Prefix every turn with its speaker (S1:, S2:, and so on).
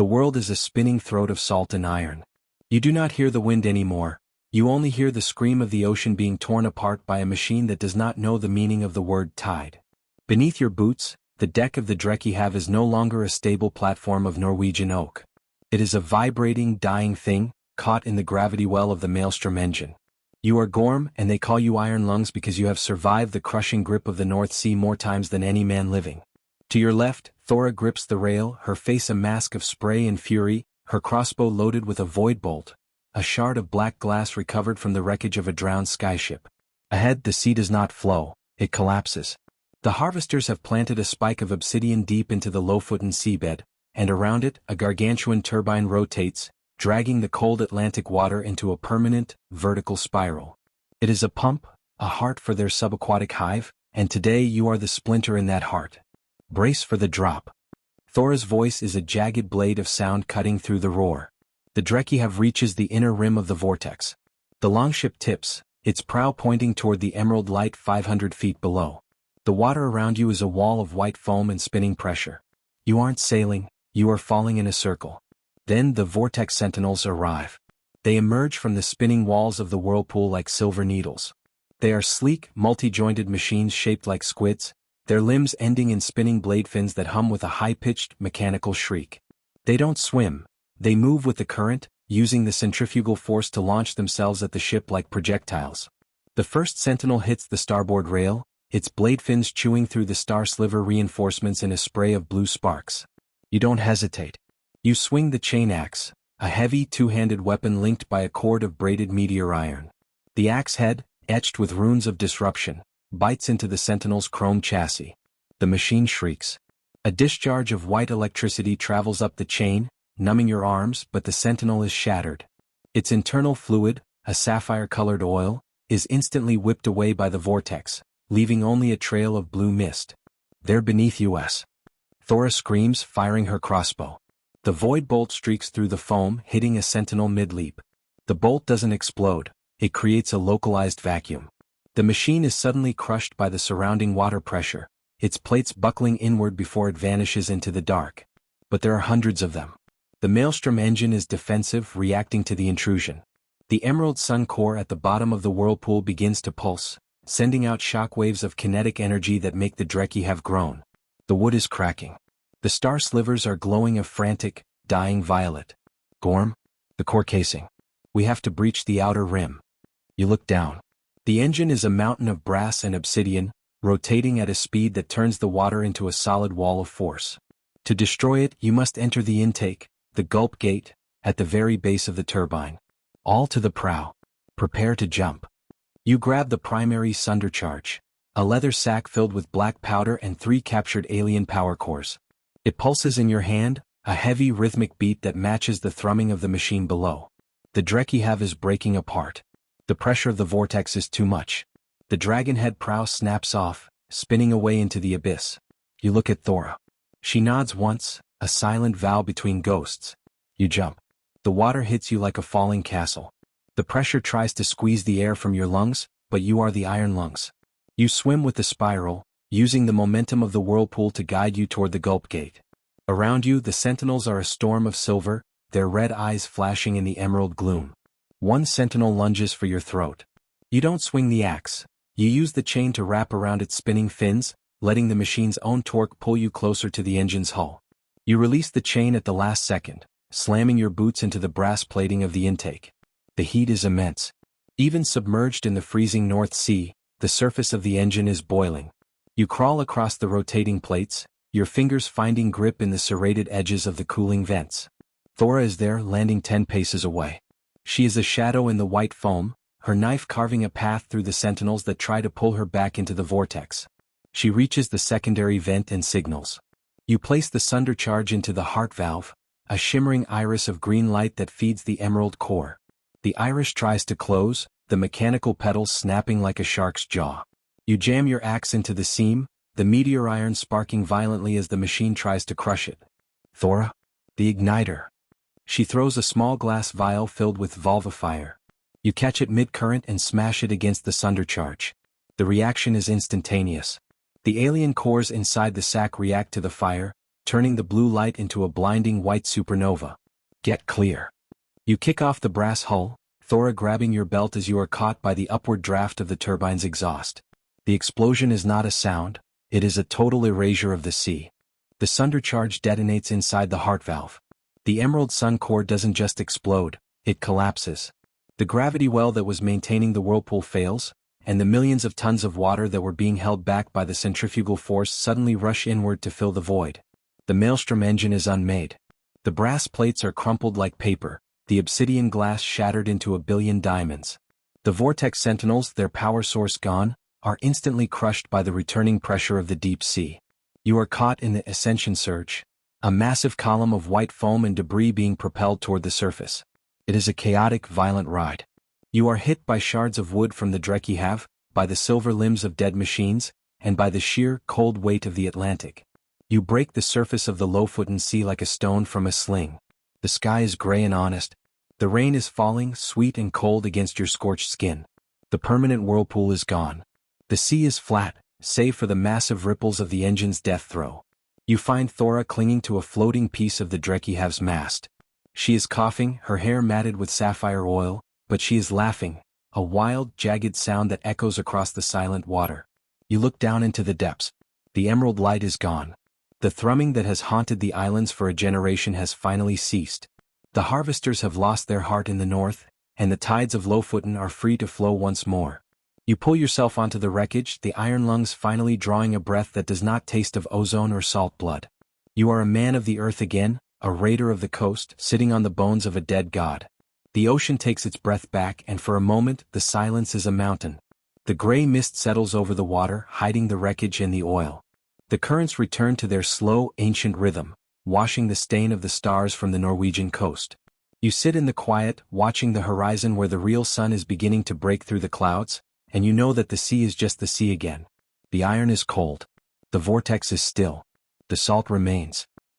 S1: The world is a spinning throat of salt and iron. You do not hear the wind anymore, you only hear the scream of the ocean being torn apart by a machine that does not know the meaning of the word tide. Beneath your boots, the deck of the Drekkihav is no longer a stable platform of Norwegian oak. It is a vibrating, dying thing, caught in the gravity well of the maelstrom engine. You are Gorm, and they call you Iron Lungs because you have survived the crushing grip of the North Sea more times than any man living. To your left, Thora grips the rail, her face a mask of spray and fury, her crossbow loaded with a void bolt, a shard of black glass recovered from the wreckage of a drowned skyship. Ahead, the sea does not flow, it collapses. The harvesters have planted a spike of obsidian deep into the Lofoten seabed, and around it, a gargantuan turbine rotates, dragging the cold Atlantic water into a permanent, vertical spiral. It is a pump, a heart for their subaquatic hive, and today you are the splinter in that heart. Brace for the drop. Thora's voice is a jagged blade of sound cutting through the roar. The Drekkihav reaches the inner rim of the vortex. The longship tips, its prow pointing toward the emerald light 500 feet below. The water around you is a wall of white foam and spinning pressure. You aren't sailing, you are falling in a circle. Then the vortex sentinels arrive. They emerge from the spinning walls of the whirlpool like silver needles. They are sleek, multi-jointed machines shaped like squids, their limbs ending in spinning blade fins that hum with a high-pitched, mechanical shriek. They don't swim, they move with the current, using the centrifugal force to launch themselves at the ship like projectiles. The first sentinel hits the starboard rail, its blade fins chewing through the star sliver reinforcements in a spray of blue sparks. You don't hesitate. You swing the chain axe, a heavy two-handed weapon linked by a cord of braided meteor iron. The axe head, etched with runes of disruption, bites into the sentinel's chrome chassis. The machine shrieks. A discharge of white electricity travels up the chain, numbing your arms, but the sentinel is shattered. Its internal fluid, a sapphire-colored oil, is instantly whipped away by the vortex, leaving only a trail of blue mist. They're beneath us. Thora screams, firing her crossbow. The void bolt streaks through the foam, hitting a sentinel mid-leap. The bolt doesn't explode, it creates a localized vacuum. The machine is suddenly crushed by the surrounding water pressure, its plates buckling inward before it vanishes into the dark. But there are hundreds of them. The maelstrom engine is defensive, reacting to the intrusion. The emerald sun core at the bottom of the whirlpool begins to pulse, sending out shockwaves of kinetic energy that make the Drekkihav groan. The wood is cracking. The star slivers are glowing a frantic, dying violet. Gorm? The core casing. We have to breach the outer rim. You look down. The engine is a mountain of brass and obsidian, rotating at a speed that turns the water into a solid wall of force. To destroy it, you must enter the intake, the gulp gate, at the very base of the turbine. All to the prow. Prepare to jump. You grab the primary sundercharge, a leather sack filled with black powder and 3 captured alien power cores. It pulses in your hand, a heavy rhythmic beat that matches the thrumming of the machine below. The Drekkihav is breaking apart. The pressure of the vortex is too much. The dragonhead prow snaps off, spinning away into the abyss. You look at Thora. She nods once, a silent vow between ghosts. You jump. The water hits you like a falling castle. The pressure tries to squeeze the air from your lungs, but you are the Iron Lungs. You swim with the spiral, using the momentum of the whirlpool to guide you toward the gulp gate. Around you, the sentinels are a storm of silver, their red eyes flashing in the emerald gloom. One sentinel lunges for your throat. You don't swing the axe. You use the chain to wrap around its spinning fins, letting the machine's own torque pull you closer to the engine's hull. You release the chain at the last second, slamming your boots into the brass plating of the intake. The heat is immense. Even submerged in the freezing North Sea, the surface of the engine is boiling. You crawl across the rotating plates, your fingers finding grip in the serrated edges of the cooling vents. Thora is there, landing 10 paces away. She is a shadow in the white foam, her knife carving a path through the sentinels that try to pull her back into the vortex. She reaches the secondary vent and signals. You place the sundercharge into the heart valve, a shimmering iris of green light that feeds the emerald core. The iris tries to close, the mechanical pedals snapping like a shark's jaw. You jam your axe into the seam, the meteor iron sparking violently as the machine tries to crush it. Thora? The igniter. She throws a small glass vial filled with volvifier. You catch it mid-current and smash it against the sundercharge. The reaction is instantaneous. The alien cores inside the sack react to the fire, turning the blue light into a blinding white supernova. Get clear. You kick off the brass hull, Thora grabbing your belt as you are caught by the upward draft of the turbine's exhaust. The explosion is not a sound, it is a total erasure of the sea. The sunder charge detonates inside the heart valve. The Emerald Sun core doesn't just explode, it collapses. The gravity well that was maintaining the whirlpool fails, and the millions of tons of water that were being held back by the centrifugal force suddenly rush inward to fill the void. The maelstrom engine is unmade. The brass plates are crumpled like paper, the obsidian glass shattered into a billion diamonds. The Vortex Sentinels, their power source gone, are instantly crushed by the returning pressure of the deep sea. You are caught in the ascension surge, a massive column of white foam and debris being propelled toward the surface. It is a chaotic, violent ride. You are hit by shards of wood from the Drekkihav, by the silver limbs of dead machines, and by the sheer, cold weight of the Atlantic. You break the surface of the Lofoten Sea like a stone from a sling. The sky is gray and honest. The rain is falling, sweet and cold against your scorched skin. The permanent whirlpool is gone. The sea is flat, save for the massive ripples of the engine's death throe. You find Thora clinging to a floating piece of the Drekkihav's mast. She is coughing, her hair matted with sapphire oil, but she is laughing, a wild, jagged sound that echoes across the silent water. You look down into the depths. The emerald light is gone. The thrumming that has haunted the islands for a generation has finally ceased. The harvesters have lost their heart in the north, and the tides of Lofoten are free to flow once more. You pull yourself onto the wreckage, the iron lungs finally drawing a breath that does not taste of ozone or salt blood. You are a man of the earth again, a raider of the coast, sitting on the bones of a dead god. The ocean takes its breath back, and for a moment, the silence is a mountain. The gray mist settles over the water, hiding the wreckage and the oil. The currents return to their slow, ancient rhythm, washing the stain of the stars from the Norwegian coast. You sit in the quiet, watching the horizon where the real sun is beginning to break through the clouds, and you know that the sea is just the sea again. The iron is cold. The vortex is still. The salt remains.